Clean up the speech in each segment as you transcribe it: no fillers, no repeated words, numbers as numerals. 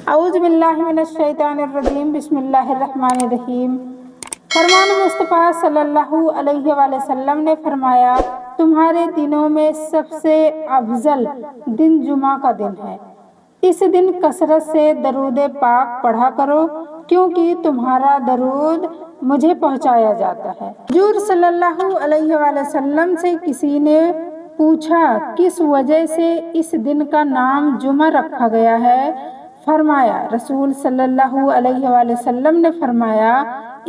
اعوذ باللہ من الشیطان الرجیم، بسم اللہ الرحمن الرحیم۔ فرمان مصطفیٰ صلی اللہ علیہ وآلہ وسلم نے فرمایا، تمہارے دنوں میں سب سے افضل دن جمعہ کا دن ہے۔ اس دن کثرت سے درود پاک پڑھا کرو، کیونکہ تمہارا درود مجھے پہنچایا جاتا ہے۔ حضور صلی اللہ علیہ وآلہ وسلم سے کسی نے پوچھا، کس وجہ سے اس دن کا نام جمعہ رکھا گیا ہے؟ فرمایا، رسول صلی اللہ علیہ وآلہ وسلم نے فرمایا،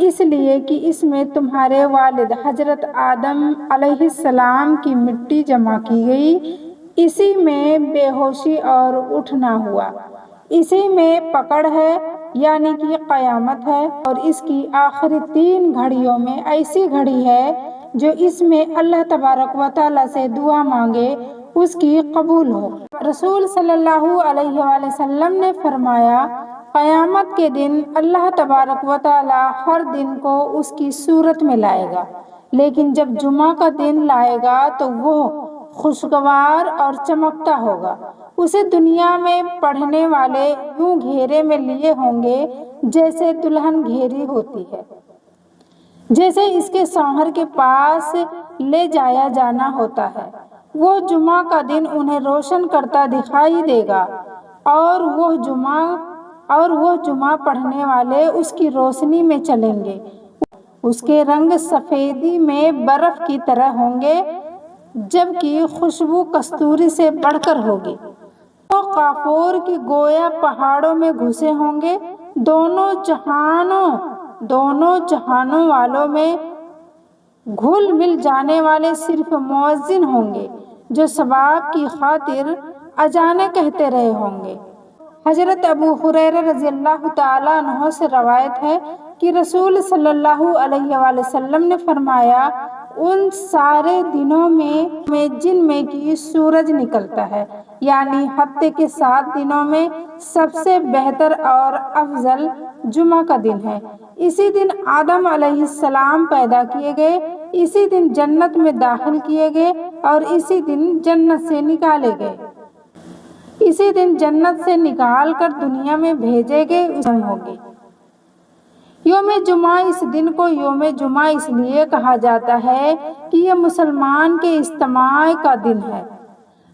اس لیے کہ اس میں تمہارے والد حضرت آدم علیہ السلام کی مٹی جمع کی گئی، اسی میں بے ہوشی اور اٹھنا ہوا، اسی میں پکڑ ہے یعنی کہ قیامت ہے، اور اس کی آخری 3 گھڑیوں میں ایسی گھڑی ہے جو اس میں اللہ تبارک و تعالیٰ سے دعا مانگے اس کی قبول ہو۔ رسول صلی اللہ علیہ وآلہ وسلم نے فرمایا، قیامت کے دن اللہ تبارک و تعالیٰ ہر دن کو اس کی صورت میں لائے گا، لیکن جب جمعہ کا دن لائے گا تو وہ خوشگوار اور چمکتا ہوگا۔ اسے دنیا میں پڑھنے والے یوں گھیرے میں لیے ہوں گے جیسے دلہن گھیری ہوتی ہے، جیسے اس کے شوہر کے پاس لے جایا جانا ہوتا ہے۔ وہ جمعہ کا دن انہیں روشن کرتا دکھائی دے گا، اور وہ جمعہ پڑھنے والے اس کی روشنی میں چلیں گے۔ اس کے رنگ سفیدی میں برف کی طرح ہوں گے، جبکہ خوشبو کستوری سے بڑھ کر ہوگی۔ وہ کافور کی گویا پہاڑوں میں گھسے ہوں گے۔ دونوں جہانوں والوں میں گھل مل جانے والے صرف مؤذن ہوں گے، جو ثواب کی خاطر اذانیں کہتے رہے ہوں گے۔ حضرت ابو ہریرہ رضی اللہ تعالیٰ عنہ سے روایت ہے کہ رسول صلی اللہ علیہ وآلہ وسلم نے فرمایا، ان سارے دنوں میں جن میں کی سورج نکلتا ہے، یعنی ہفتے کے 7 دنوں میں سب سے بہتر اور افضل جمعہ کا دن ہے۔ اسی دن آدم علیہ السلام پیدا کیے گئے، اسی دن جنت میں داخل کیے گئے، اور اسی دن جنت سے نکالے گئے، اسی دن جنت سے نکال کر دنیا میں بھیجے گئے ہوگے۔ یوم جمعہ، اس دن کو یوم جمعہ اس لیے کہا جاتا ہے کہ یہ مسلمان کے اجتماع کا دن ہے۔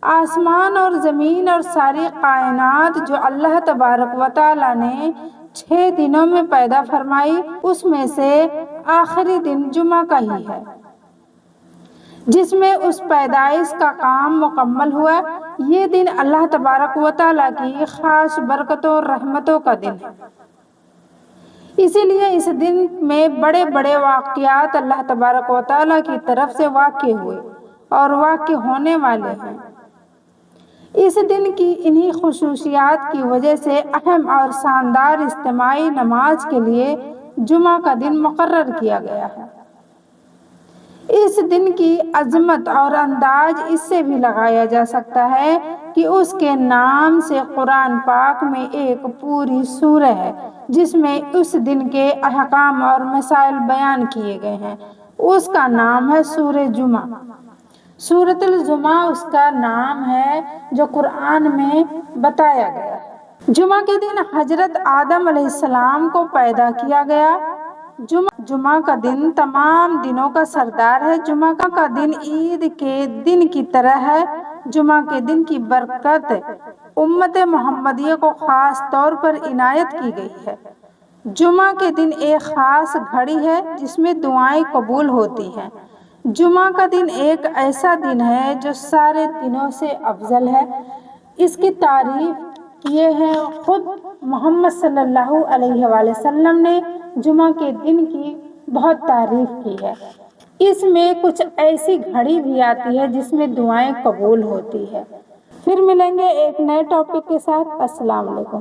آسمان اور زمین اور ساری کائنات جو اللہ تبارک و تعالیٰ نے 6 دنوں میں پیدا فرمائی، اس میں سے آخری دن جمعہ کا ہی ہے، جس میں اس پیدائش کا کام مکمل ہوا۔ یہ دن اللہ تبارک و تعالیٰ کی خاص برکتوں اور رحمتوں کا دن ہے، اسی لیے اس دن میں بڑے بڑے واقعات اللہ تبارک و تعالیٰ کی طرف سے واقع ہوئے اور واقع ہونے والے ہیں۔ اس دن کی انہی خصوصیات کی وجہ سے اہم اور شاندار اجتماعی نماز کے لیے جمعہ کا دن مقرر کیا گیا ہے۔ اس دن کی عظمت اور انداز اس سے بھی لگایا جا سکتا ہے کہ اس کے نام سے قرآن پاک میں ایک پوری سورہ ہے جس میں اس دن کے احکام اور مسائل بیان کیے گئے ہیں۔ اس کا نام ہے سورہ جمعہ۔ سورۃ الجمعہ اس کا نام ہے جو قرآن میں بتایا گیا ہے۔ جمعہ کے دن حضرت آدم علیہ السلام کو پیدا کیا گیا۔ جمعہ کا دن تمام دنوں کا سردار ہے۔ جمعہ کا دن عید کے دن کی طرح ہے۔ جمعہ کے دن کی برکت امت محمدیہ کو خاص طور پر عنایت کی گئی ہے۔ جمعہ کے دن ایک خاص گھڑی ہے جس میں دعائیں قبول ہوتی ہیں۔ جمعہ کا دن ایک ایسا دن ہے جو سارے دنوں سے افضل ہے۔ اس کی تعریف کیے ہیں خود محمد صلی اللہ علیہ وآلہ وسلم نے جمعہ کے دن کی بہت تعریف کی ہے۔ اس میں کچھ ایسی گھڑی بھی آتی ہے جس میں دعائیں قبول ہوتی ہے۔ پھر ملیں گے ایک نئے ٹاپک کے ساتھ۔ السلام علیکم۔